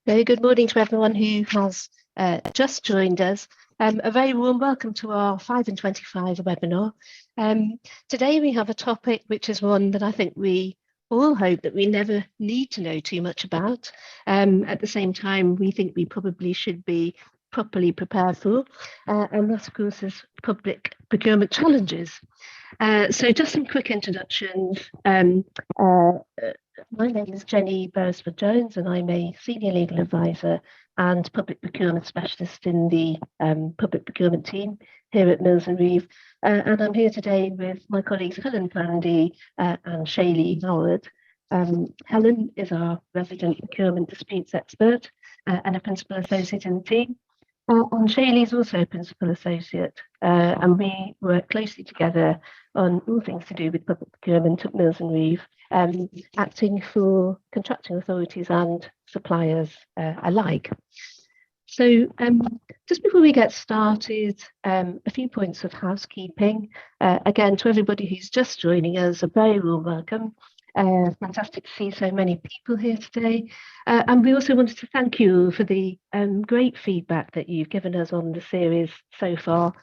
So good morning to everyone who has just joined us. A very warm welcome to our 5 and 25 webinar. Today we have a topic which is one that I think we all hope that we never need to know too much about. At the same time, we think we probably should be properly prepared for, and that of course is public procurement challenges. So just some quick introductions. My name is Jenny Beresford-Jones and I'm a Senior Legal Advisor and Public Procurement Specialist in the Public Procurement team here at Mills & Reeve. And I'm here today with my colleagues Helen Prandy and Shailee Howard. Helen is our resident procurement disputes expert and a Principal Associate in the team. And Shailee is also a Principal Associate, and we work closely together on all things to do with public procurement at Mills & Reeve, acting for contracting authorities and suppliers alike. So just before we get started, a few points of housekeeping. Again, to everybody who's just joining us, a very warm welcome. Fantastic to see so many people here today. And we also wanted to thank you all for the great feedback that you've given us on the series so far.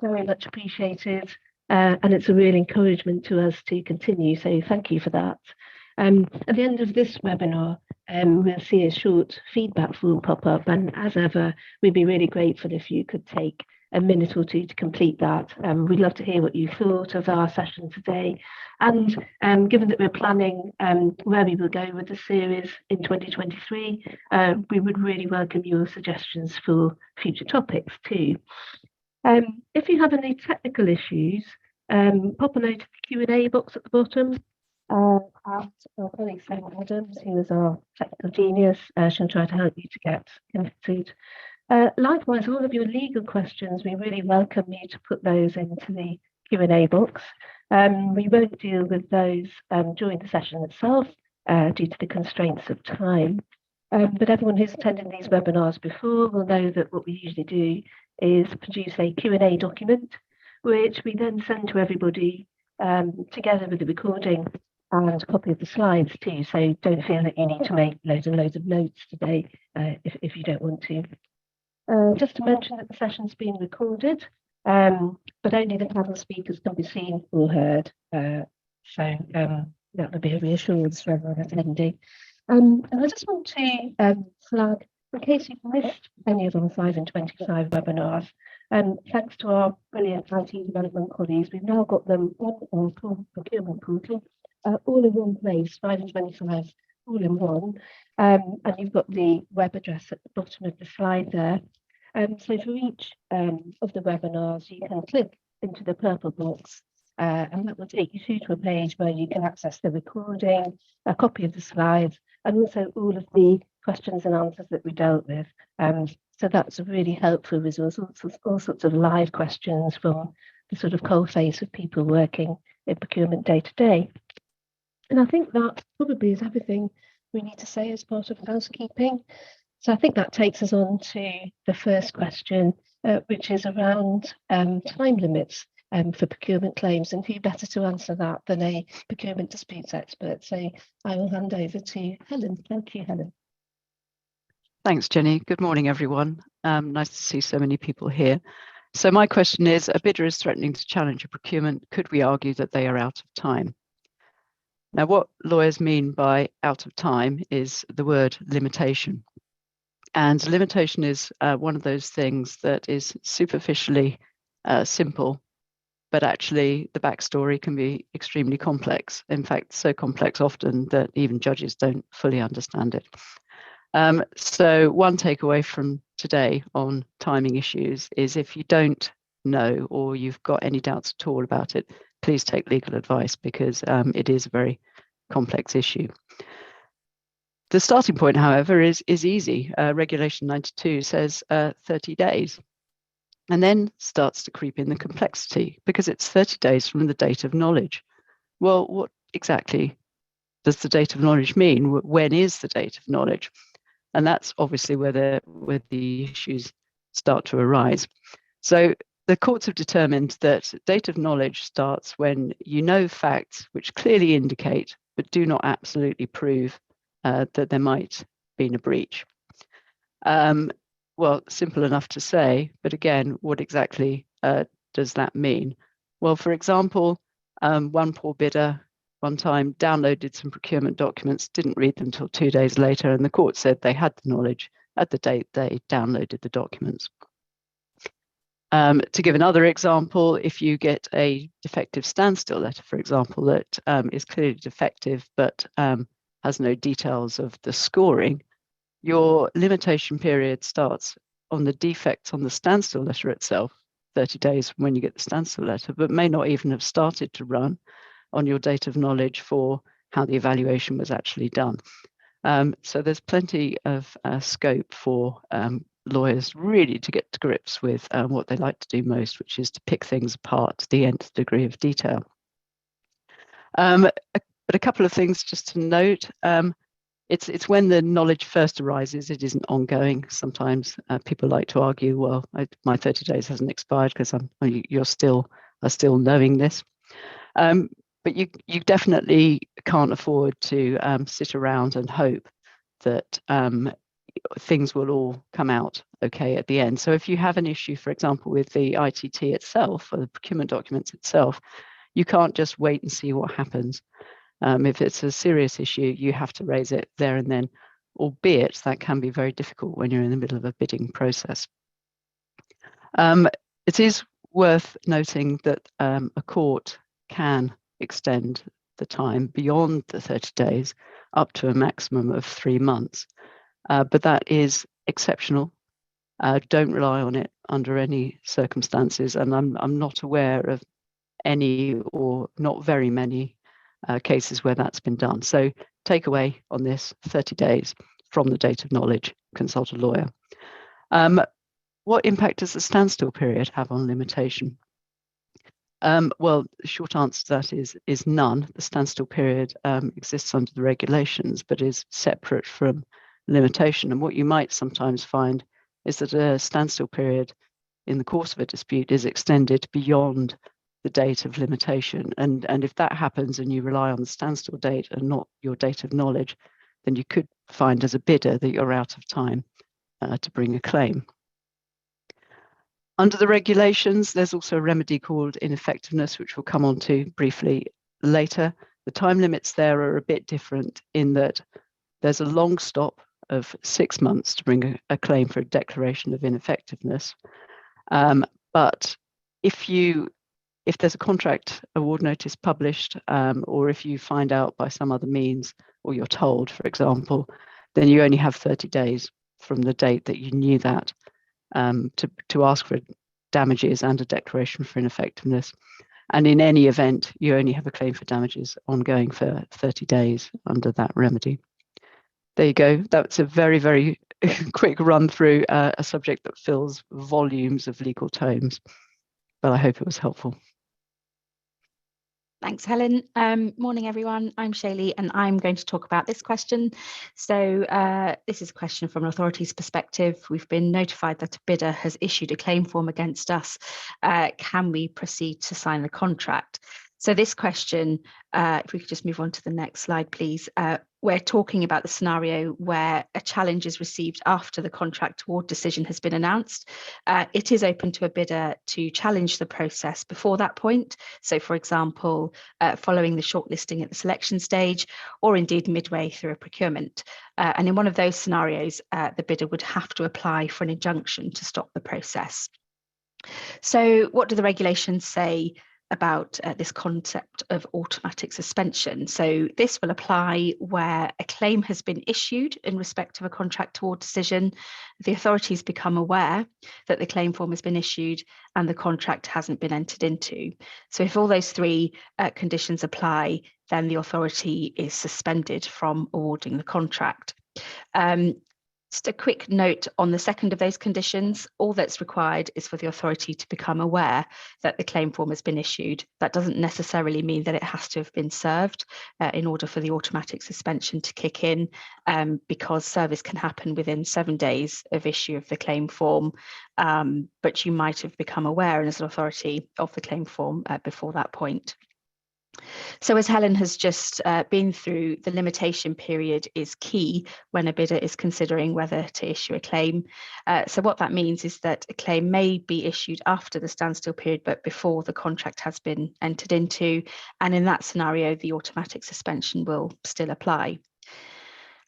Very much appreciated. And it's a real encouragement to us to continue. So thank you for that. At the end of this webinar, we'll see a short feedback form pop up. And as ever, we'd be really grateful if you could take a minute or two to complete that. We'd love to hear what you thought of our session today. And given that we're planning where we will go with the series in 2023, we would really welcome your suggestions for future topics too. If you have any technical issues, pop a note to the Q&A box at the bottom. Our colleague Sarah Adams, who is our technical genius, she'll try to help you to get connected. Likewise, all of your legal questions, we really welcome you to put those into the Q&A box. We won't deal with those during the session itself due to the constraints of time. But everyone who's attended these webinars before will know that what we usually do is produce a Q&A document, which we then send to everybody together with the recording and a copy of the slides too. So don't feel that you need to make loads and loads of notes today if you don't want to. Just to mention that the session's being recorded, but only the panel speakers can be seen or heard. So that would be a reassurance for everyone attending. And I just want to flag, in case you've missed any of our 5 and 25 webinars, thanks to our brilliant IT development colleagues, we've now got them on our procurement portal, all in one place, 5 and 25, all in one. And you've got the web address at the bottom of the slide there. So for each of the webinars, you can click into the purple box and that will take you through to a page where you can access the recording, a copy of the slides, and also all of the questions and answers that we dealt with. So that's a really helpful resource, all sorts of live questions from the sort of coalface of people working in procurement day to day. And I think that probably is everything we need to say as part of housekeeping. So I think that takes us on to the first question, which is around time limits for procurement claims, and who better to answer that than a procurement disputes expert. So I will hand over to Helen. Thank you, Helen. Thanks, Jenny. Good morning, everyone. Nice to see so many people here. So my question is, a bidder is threatening to challenge a procurement. Could we argue that they are out of time? Now, what lawyers mean by out of time is the word limitation. And limitation is one of those things that is superficially simple, but actually the backstory can be extremely complex. In fact, so complex often that even judges don't fully understand it. So one takeaway from today on timing issues is if you don't know or you've got any doubts at all about it, please take legal advice because it is a very complex issue. The starting point, however, is easy. Regulation 92 says 30 days, and then starts to creep in the complexity because it's 30 days from the date of knowledge. Well, what exactly does the date of knowledge mean? When is the date of knowledge? And that's obviously where the issues start to arise. So the courts have determined that date of knowledge starts when you know facts which clearly indicate but do not absolutely prove that there might have been a breach. Well, simple enough to say, but again, what exactly does that mean? Well, for example, one poor bidder one time downloaded some procurement documents, didn't read them until 2 days later, and the court said they had the knowledge at the date they downloaded the documents. To give another example, if you get a defective standstill letter, for example, that is clearly defective but has no details of the scoring, your limitation period starts on the defects on the standstill letter itself, 30 days from when you get the standstill letter, but may not even have started to run on your date of knowledge for how the evaluation was actually done. So there's plenty of scope for lawyers really to get to grips with what they like to do most, which is to pick things apart to the nth degree of detail. But a couple of things just to note. It's when the knowledge first arises, it isn't ongoing. Sometimes people like to argue, well, my 30 days hasn't expired because you're still knowing this. But you definitely can't afford to sit around and hope that things will all come out okay at the end. So if you have an issue, for example, with the ITT itself or the procurement documents itself, you can't just wait and see what happens. If it's a serious issue, you have to raise it there and then, albeit that can be very difficult when you're in the middle of a bidding process. It is worth noting that a court can extend the time beyond the 30 days up to a maximum of 3 months. But that is exceptional. Don't rely on it under any circumstances. And I'm not aware of any or not very many cases where that's been done. So take away on this 30 days from the date of knowledge, consult a lawyer. What impact does the standstill period have on limitation? Well, the short answer to that is none. The standstill period exists under the regulations, but is separate from limitation. And what you might sometimes find is that a standstill period in the course of a dispute is extended beyond the date of limitation. And if that happens and you rely on the standstill date and not your date of knowledge, then you could find as a bidder that you're out of time to bring a claim. Under the regulations, there's also a remedy called ineffectiveness, which we'll come on to briefly later. The time limits there are a bit different in that there's a long stop of 6 months to bring a claim for a declaration of ineffectiveness. But if there's a contract award notice published, or if you find out by some other means, or you're told, for example, then you only have 30 days from the date that you knew that to ask for damages and a declaration for ineffectiveness. And in any event, you only have a claim for damages ongoing for 30 days under that remedy. There you go. That's a very, very quick run through a subject that fills volumes of legal tomes, but I hope it was helpful. Thanks, Helen. Morning, everyone. I'm Shailee, and I'm going to talk about this question. So this is a question from an authority's perspective. We've been notified that a bidder has issued a claim form against us. Can we proceed to sign the contract? So this question, if we could just move on to the next slide, please. We're talking about the scenario where a challenge is received after the contract award decision has been announced. It is open to a bidder to challenge the process before that point. So, for example, following the shortlisting at the selection stage, or indeed midway through a procurement. And in one of those scenarios, the bidder would have to apply for an injunction to stop the process. So what do the regulations say about this concept of automatic suspension? So this will apply where a claim has been issued in respect of a contract award decision. The authorities become aware that the claim form has been issued and the contract hasn't been entered into. So if all those three conditions apply, then the authority is suspended from awarding the contract. Just a quick note on the second of those conditions. All that's required is for the authority to become aware that the claim form has been issued. That doesn't necessarily mean that it has to have been served in order for the automatic suspension to kick in, because service can happen within 7 days of issue of the claim form, but you might have become aware as an authority of the claim form before that point. So as Helen has just been through, the limitation period is key when a bidder is considering whether to issue a claim. So what that means is that a claim may be issued after the standstill period, but before the contract has been entered into. And in that scenario, the automatic suspension will still apply.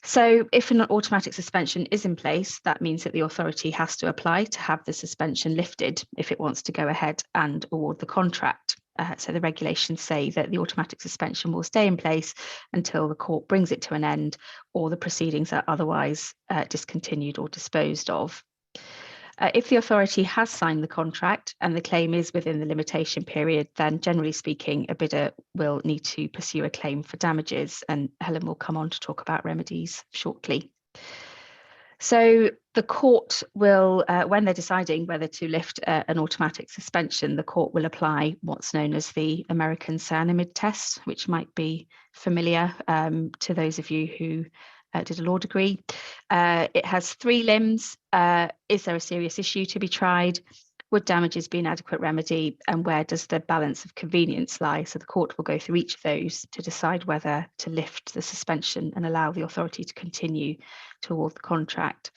So if an automatic suspension is in place, that means that the authority has to apply to have the suspension lifted if it wants to go ahead and award the contract. So the regulations say that the automatic suspension will stay in place until the court brings it to an end or the proceedings are otherwise discontinued or disposed of. If the authority has signed the contract and the claim is within the limitation period, then generally speaking, a bidder will need to pursue a claim for damages, and Helen will come on to talk about remedies shortly. So the court will, when they're deciding whether to lift an automatic suspension, the court will apply what's known as the American cyanamide test, which might be familiar to those of you who did a law degree. It has 3 limbs. Is there a serious issue to be tried? Would damages be an adequate remedy? And where does the balance of convenience lie? So the court will go through each of those to decide whether to lift the suspension and allow the authority to continue to award the contract.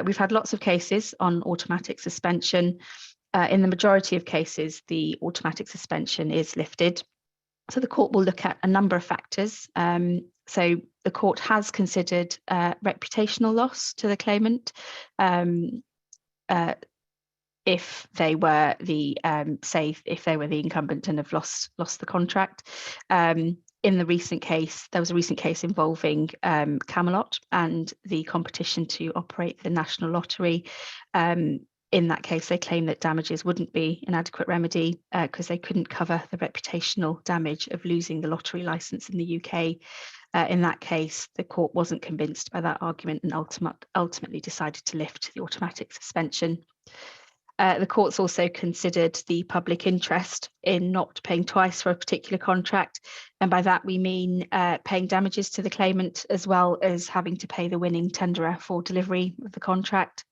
We've had lots of cases on automatic suspension. In the majority of cases, the automatic suspension is lifted. So the court will look at a number of factors. So the court has considered reputational loss to the claimant if they were the if they were the incumbent and have lost the contract. In the recent case, there was a recent case involving Camelot and the competition to operate the national lottery. In that case, they claim that damages wouldn't be an adequate remedy because they couldn't cover the reputational damage of losing the lottery license in the UK. In that case, the court wasn't convinced by that argument and ultimately decided to lift the automatic suspension. The court's also considered the public interest in not paying twice for a particular contract. And by that, we mean paying damages to the claimant as well as having to pay the winning tenderer for delivery of the contract.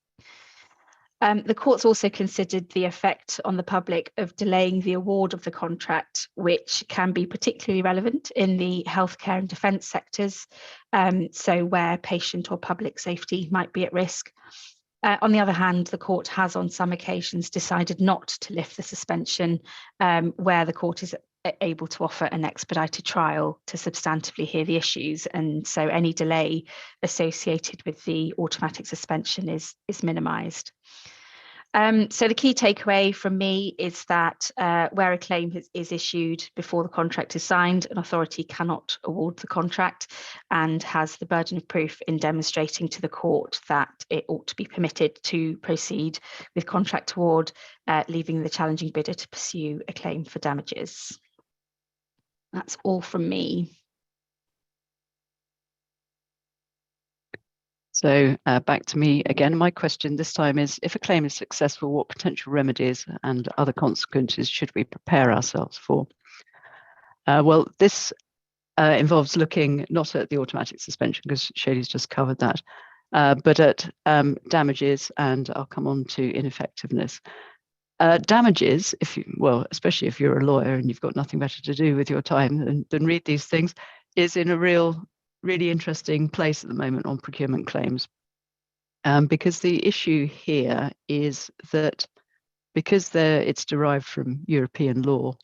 The court's also considered the effect on the public of delaying the award of the contract, which can be particularly relevant in the healthcare and defence sectors, so where patient or public safety might be at risk. On the other hand, the court has on some occasions decided not to lift the suspension where the court is able to offer an expedited trial to substantively hear the issues, and so any delay associated with the automatic suspension is minimised. So the key takeaway from me is that where a claim is issued before the contract is signed, an authority cannot award the contract and has the burden of proof in demonstrating to the court that it ought to be permitted to proceed with contract award, leaving the challenging bidder to pursue a claim for damages. That's all from me. So back to me again. My question this time is, if a claim is successful, what potential remedies and other consequences should we prepare ourselves for? Well, this involves looking not at the automatic suspension, because Shailee's just covered that, but at damages, and I'll come on to ineffectiveness. Damages, especially if you're a lawyer and you've got nothing better to do with your time than read these things, is in a really interesting place at the moment on procurement claims, because the issue here is that because it's derived from European law,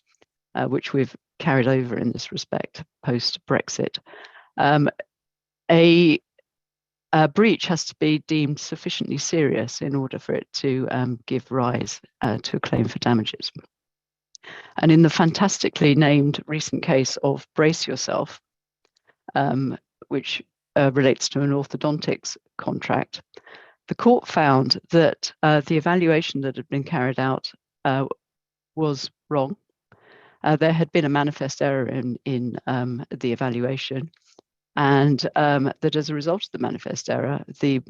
which we've carried over in this respect post-Brexit, a breach has to be deemed sufficiently serious in order for it to give rise to a claim for damages. And in the fantastically named recent case of Brace Yourself, which relates to an orthodontics contract, the court found that the evaluation that had been carried out was wrong. There had been a manifest error in the evaluation, and that as a result of the manifest error, the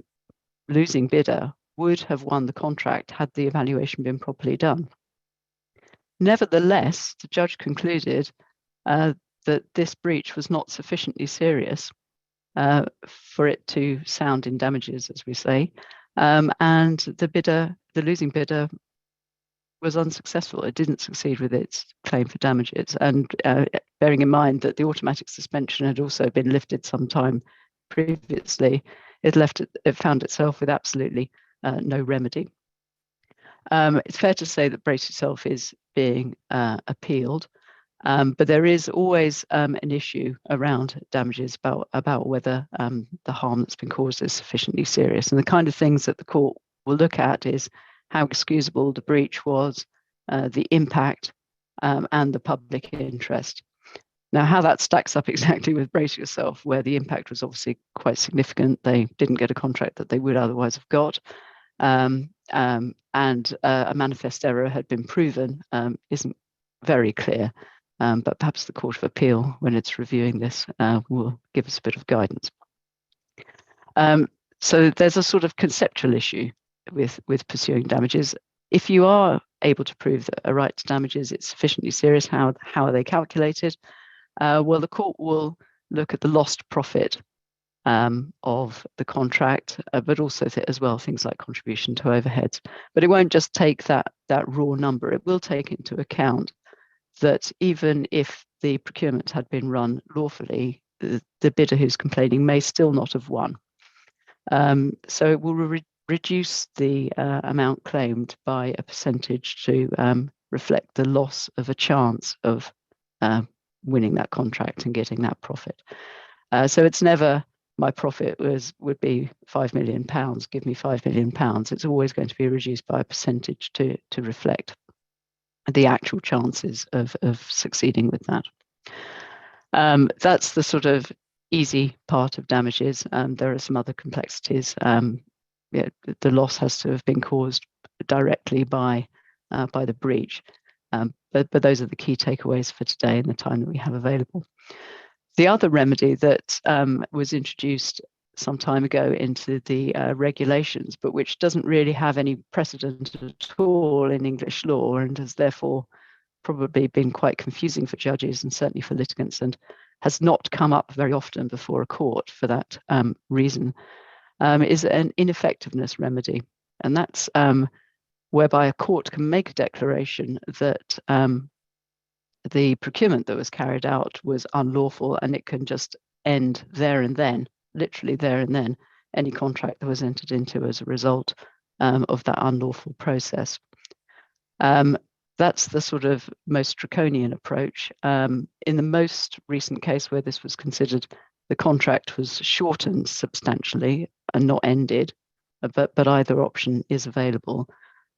losing bidder would have won the contract had the evaluation been properly done. Nevertheless, the judge concluded that this breach was not sufficiently serious for it to sound in damages, as we say, and the losing bidder was unsuccessful. It didn't succeed with its claim for damages. And bearing in mind that the automatic suspension had also been lifted sometime previously, it found itself with absolutely no remedy. It's fair to say that Brace Yourself is being appealed, but there is always an issue around damages about whether the harm that's been caused is sufficiently serious. And the kind of things that the court will look at is how excusable the breach was, the impact, and the public interest. Now, how that stacks up exactly with Brace Yourself, where the impact was obviously quite significant. They didn't get a contract that they would otherwise have got. And a manifest error had been proven, isn't very clear. But perhaps the Court of Appeal, when it's reviewing this, will give us a bit of guidance. So there's a sort of conceptual issue with pursuing damages. If you are able to prove that a right to damages is sufficiently serious, how are they calculated? Well, the court will look at the lost profit of the contract, but also as well things like contribution to overheads. But it won't just take that raw number. It will take into account that even if the procurement had been run lawfully, the bidder who's complaining may still not have won. So it will reduce the amount claimed by a percentage to reflect the loss of a chance of winning that contract and getting that profit. So it's never my profit would be £5 million, give me £5 million. It's always going to be reduced by a percentage to reflect the actual chances of succeeding with that. That's the sort of easy part of damages. There are some other complexities. The loss has to have been caused directly by the breach. But those are the key takeaways for today in the time that we have available. The other remedy that was introduced some time ago into the regulations, but which doesn't really have any precedent at all in English law and has therefore probably been quite confusing for judges and certainly for litigants, and has not come up very often before a court for that reason, is an ineffectiveness remedy. And that's whereby a court can make a declaration that the procurement that was carried out was unlawful, and it can just end there and then, literally there and then, any contract that was entered into as a result of that unlawful process. That's the sort of most draconian approach. In the most recent case where this was considered, the contract was shortened substantially and not ended, but either option is available.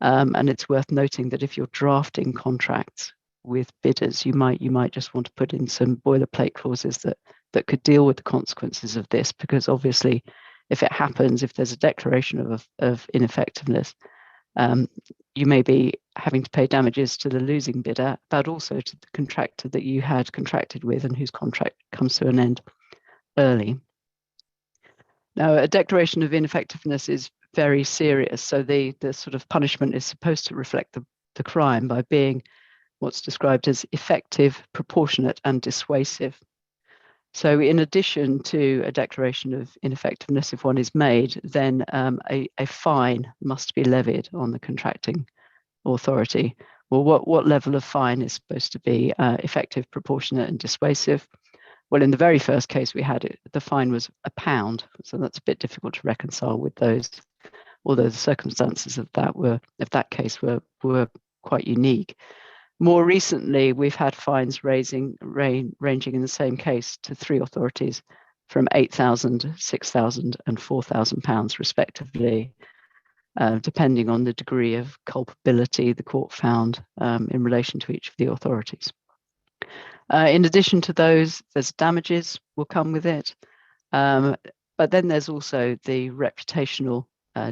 And it's worth noting that if you're drafting contracts with bidders, you might just want to put in some boilerplate clauses that could deal with the consequences of this, because obviously if it happens, if there's a declaration of ineffectiveness, you may be having to pay damages to the losing bidder, but also to the contractor that you had contracted with and whose contract comes to an end early. Now, a declaration of ineffectiveness is very serious. So the sort of punishment is supposed to reflect the crime by being what's described as effective, proportionate, and dissuasive. So in addition to a declaration of ineffectiveness, if one is made, then a fine must be levied on the contracting authority. Well, what level of fine is supposed to be effective, proportionate, and dissuasive? Well, in the very first case we had, the fine was £1, so that's a bit difficult to reconcile with those, although the circumstances of that case were quite unique. More recently, we've had fines ranging in the same case to 3 authorities from £8,000, £6,000 and £4,000 respectively, depending on the degree of culpability the court found in relation to each of the authorities. In addition to those, there's damages will come with it, but then there's also the reputational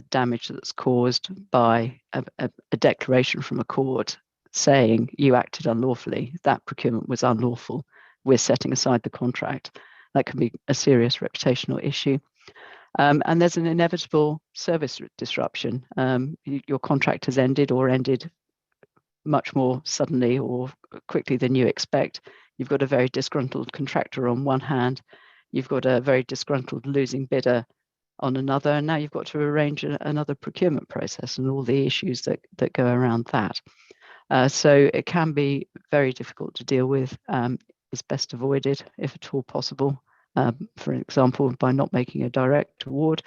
damage that's caused by a declaration from a court saying you acted unlawfully, that procurement was unlawful, we're setting aside the contract. That can be a serious reputational issue. And there's an inevitable service disruption. Your contract has ended or ended much more suddenly or quickly than you expect. You've got a very disgruntled contractor on one hand, you've got a very disgruntled losing bidder on another, and now you've got to arrange another procurement process and all the issues that go around that. So it can be very difficult to deal with. It's best avoided if at all possible, for example, by not making a direct award.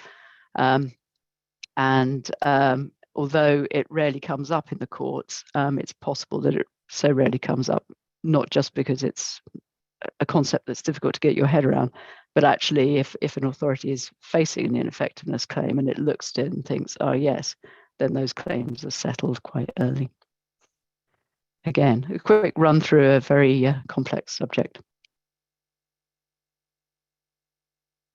Although it rarely comes up in the courts, it's possible that it so rarely comes up, not just because it's a concept that's difficult to get your head around, but actually if an authority is facing an ineffectiveness claim and it looks at it and thinks, oh yes, then those claims are settled quite early. Again, a quick run through a very complex subject.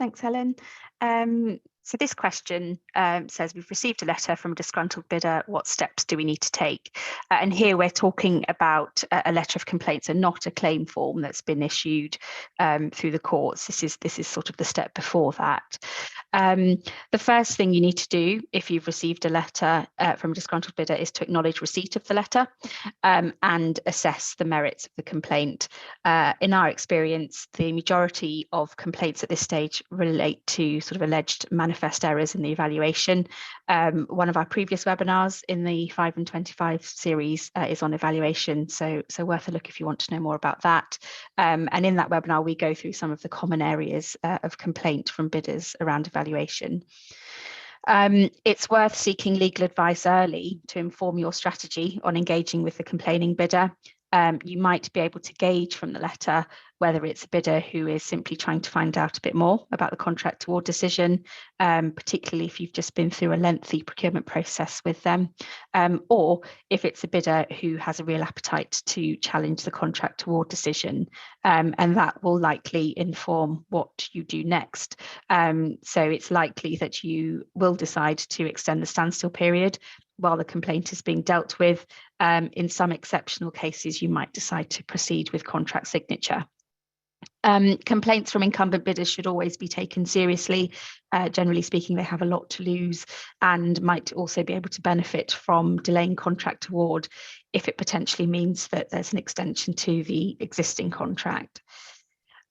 Thanks, Helen. So this question says, we've received a letter from a disgruntled bidder. What steps do we need to take? And here we're talking about a letter of complaint, so not a claim form that's been issued through the courts. This is sort of the step before that. The first thing you need to do if you've received a letter from a disgruntled bidder is to acknowledge receipt of the letter and assess the merits of the complaint. In our experience, the majority of complaints at this stage relate to sort of alleged manifest errors in the evaluation. One of our previous webinars in the 5 and 25 series is on evaluation, so worth a look if you want to know more about that. And in that webinar, we go through some of the common areas of complaint from bidders around evaluation. It's worth seeking legal advice early to inform your strategy on engaging with the complaining bidder. You might be able to gauge from the letter whether it's a bidder who is simply trying to find out a bit more about the contract award decision, particularly if you've just been through a lengthy procurement process with them, or if it's a bidder who has a real appetite to challenge the contract award decision, and that will likely inform what you do next. So it's likely that you will decide to extend the standstill period while the complaint is being dealt with. In some exceptional cases, you might decide to proceed with contract signature. Complaints from incumbent bidders should always be taken seriously. Generally speaking, they have a lot to lose and might also be able to benefit from delaying contract award if it potentially means that there's an extension to the existing contract.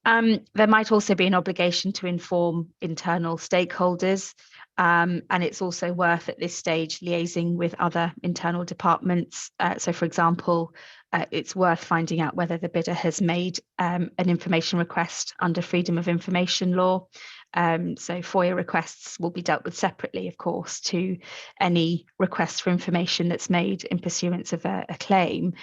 There might also be an obligation to inform internal stakeholders, and it's also worth at this stage liaising with other internal departments. So for example, it's worth finding out whether the bidder has made an information request under Freedom of Information law. So FOIA requests will be dealt with separately, of course, to any request for information that's made in pursuance of a claim.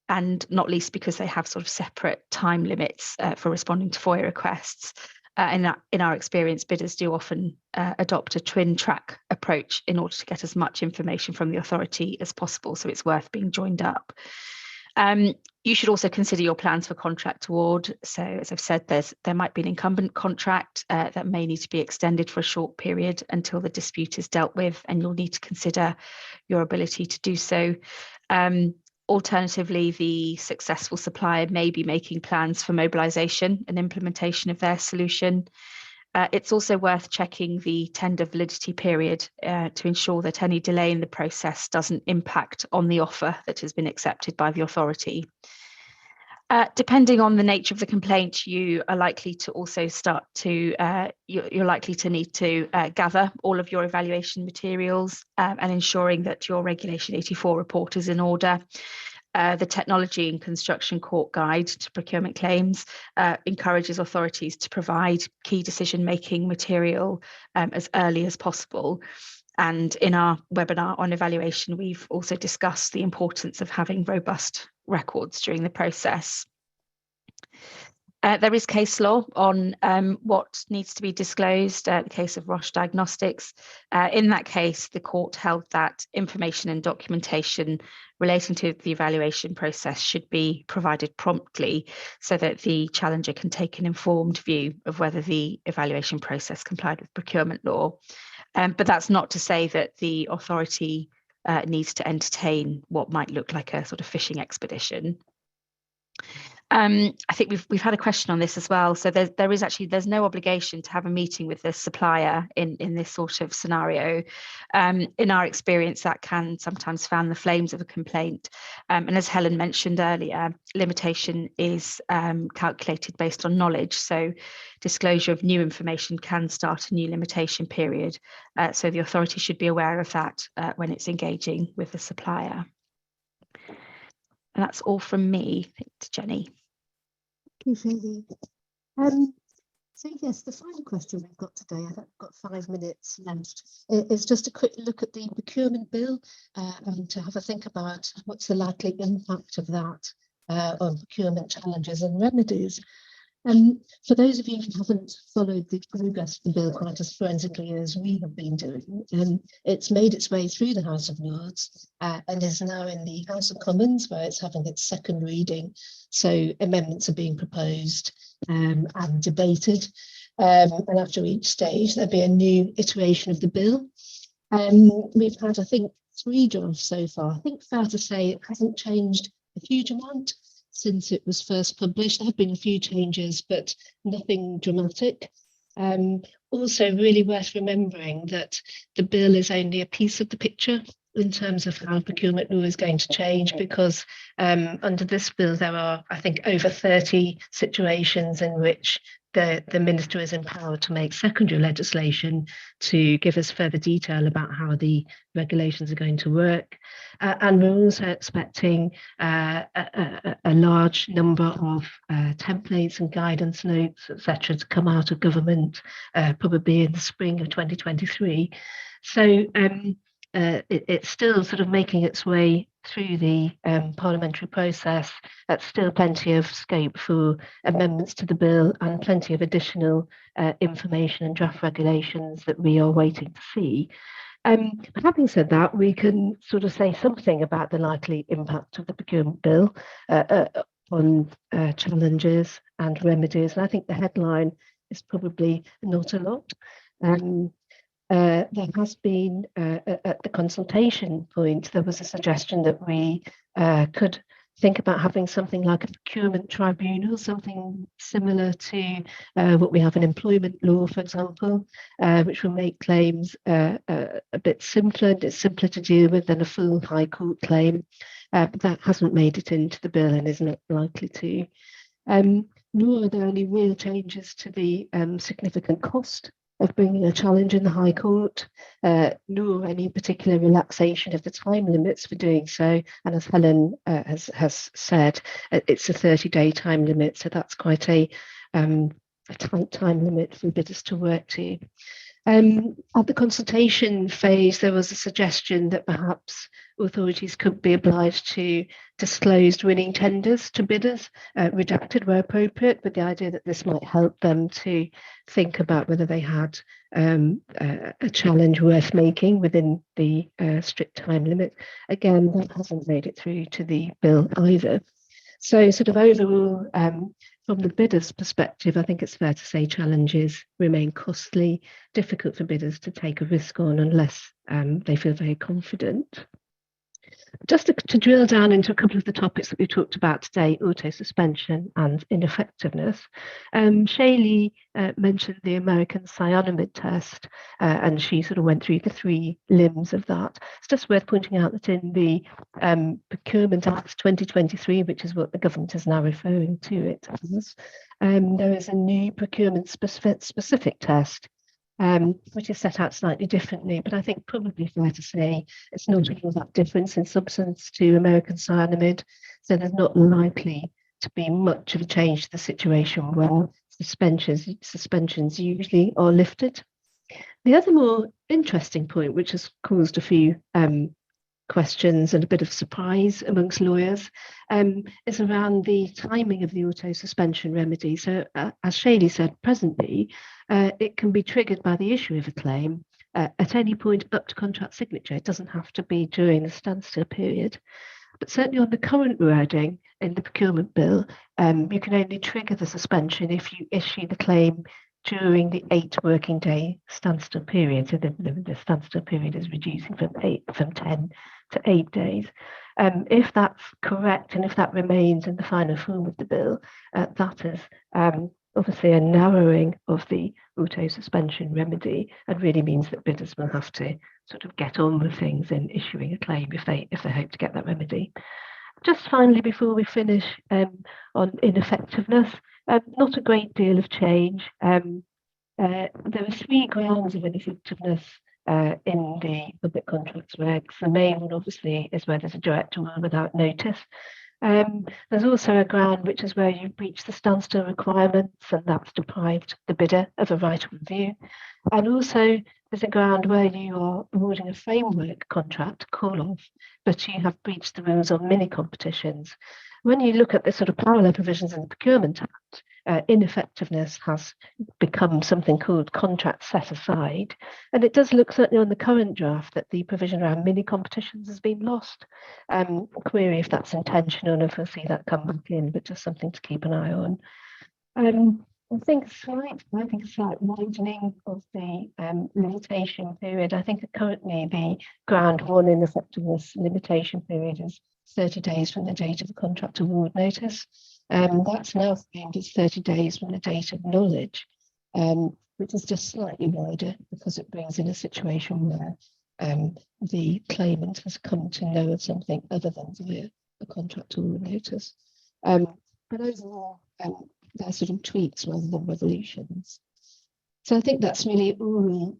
And not least because they have sort of separate time limits for responding to FOIA requests. In our experience, bidders do often adopt a twin track approach in order to get as much information from the authority as possible, so it's worth being joined up. You should also consider your plans for contract award. So as I've said, there might be an incumbent contract that may need to be extended for a short period until the dispute is dealt with, and you'll need to consider your ability to do so. Alternatively, the successful supplier may be making plans for mobilisation and implementation of their solution. It's also worth checking the tender validity period to ensure that any delay in the process doesn't impact on the offer that has been accepted by the authority. Depending on the nature of the complaint, you are likely to also you're likely to need to gather all of your evaluation materials and ensuring that your Regulation 84 report is in order. The Technology and Construction Court Guide to Procurement Claims encourages authorities to provide key decision-making material as early as possible. And in our webinar on evaluation, we've also discussed the importance of having robust records during the process. There is case law on what needs to be disclosed, the case of Roche Diagnostics. In that case, the court held that information and documentation relating to the evaluation process should be provided promptly so that the challenger can take an informed view of whether the evaluation process complied with procurement law. But that's not to say that the authority needs to entertain what might look like a sort of fishing expedition. I think we've had a question on this as well. So there's no obligation to have a meeting with the supplier in this sort of scenario. In our experience, that can sometimes fan the flames of a complaint. And as Helen mentioned earlier, limitation is calculated based on knowledge. So disclosure of new information can start a new limitation period. So the authority should be aware of that when it's engaging with the supplier. And that's all from me. To Jenny. Thank you, Shailee. So yes, the final question we've got today, I think we've got 5 minutes left, is just a quick look at the procurement bill and to have a think about what's the likely impact of that on procurement challenges and remedies. For those of you who haven't followed the progress of the bill quite as forensically as we have been doing, it's made its way through the House of Lords and is now in the House of Commons, where it's having its second reading. So amendments are being proposed and debated. And after each stage, there'll be a new iteration of the bill. We've had, I think, 3 drafts so far. I think fair to say it hasn't changed a huge amount since it was first published. There have been a few changes, but nothing dramatic. Also really worth remembering that the bill is only a piece of the picture in terms of how procurement law is going to change, because under this bill there are, I think, over 30 situations in which the minister is empowered to make secondary legislation to give us further detail about how the regulations are going to work. And we're also expecting a large number of templates and guidance notes, etc., to come out of government, probably in the spring of 2023. So it's still sort of making its way through the parliamentary process. That's still plenty of scope for amendments to the bill and plenty of additional information and draft regulations that we are waiting to see. But having said that, we can sort of say something about the likely impact of the procurement bill on challenges and remedies. And I think the headline is probably not a lot. There has been, at the consultation point, there was a suggestion that we could think about having something like a procurement tribunal, something similar to what we have in employment law, for example, which will make claims a bit simpler. It's simpler to deal with than a full High Court claim, but that hasn't made it into the bill and is not likely to. Nor are there any real changes to the significant cost of bringing a challenge in the High Court, nor any particular relaxation of the time limits for doing so. And as Helen has said, it's a 30-day time limit, so that's quite a tight time limit for bidders to work to. At the consultation phase, there was a suggestion that perhaps authorities could be obliged to disclose winning tenders to bidders, redacted where appropriate, with the idea that this might help them to think about whether they had a challenge worth making within the strict time limit. Again, that hasn't made it through to the bill either. So sort of overall, from the bidder's perspective, I think it's fair to say challenges remain costly, difficult for bidders to take a risk on unless they feel very confident. Just to drill down into a couple of the topics that we talked about today, auto-suspension and ineffectiveness, Shailee mentioned the American cyanamide test, and she sort of went through the 3 limbs of that. It's just worth pointing out that in the Procurement Act 2023, which is what the government is now referring to it as, there is a new procurement specific test, which is set out slightly differently, but I think probably fair to say it's not all that difference in substance to American cyanamide, so there's not likely to be much of a change to the situation where suspensions usually are lifted. The other more interesting point, which has caused a few questions and a bit of surprise amongst lawyers, is around the timing of the auto-suspension remedy. So as Shailee said, presently, it can be triggered by the issue of a claim at any point up to contract signature. It doesn't have to be during the standstill period. But certainly on the current wording in the procurement bill, you can only trigger the suspension if you issue the claim during the 8 working day standstill period. So the standstill period is reducing from 10 to 8 days. If that's correct, and if that remains in the final form of the bill, that is obviously a narrowing of the auto-suspension remedy, and really means that bidders will have to sort of get on with things in issuing a claim if they hope to get that remedy. Just finally, before we finish on ineffectiveness, not a great deal of change. There are 3 grounds of ineffectiveness in the public contracts regs. The main one, obviously, is where there's a direct award without notice. There's also a ground which is where you breach the standstill requirements, and that's deprived the bidder of a right of review. And also there's a ground where you are awarding a framework contract call-off, but you have breached the rules of mini competitions. When you look at the sort of parallel provisions in the Procurement Act, ineffectiveness has become something called contract set aside. And it does look, certainly on the current draft, that the provision around mini competitions has been lost. Query if that's intentional and if we'll see that come back in, but just something to keep an eye on. I think a slight widening of the limitation period. I think currently the ground one ineffectiveness limitation period is 30 days from the date of the contract award notice. That's now framed as 30 days from the date of knowledge, which is just slightly wider because it brings in a situation where the claimant has come to know of something other than via a contract award notice. But overall, they're sort of tweaks rather than revolutions. So I think that's really all we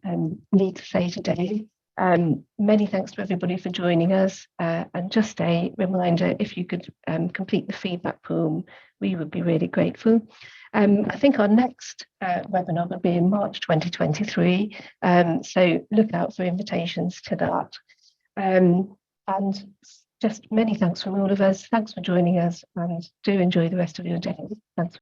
need to say today. Many thanks to everybody for joining us, and just a reminder, if you could complete the feedback form, we would be really grateful. I think our next webinar will be in March 2023, so look out for invitations to that. And just many thanks from all of us. Thanks for joining us, and do enjoy the rest of your day. Thanks.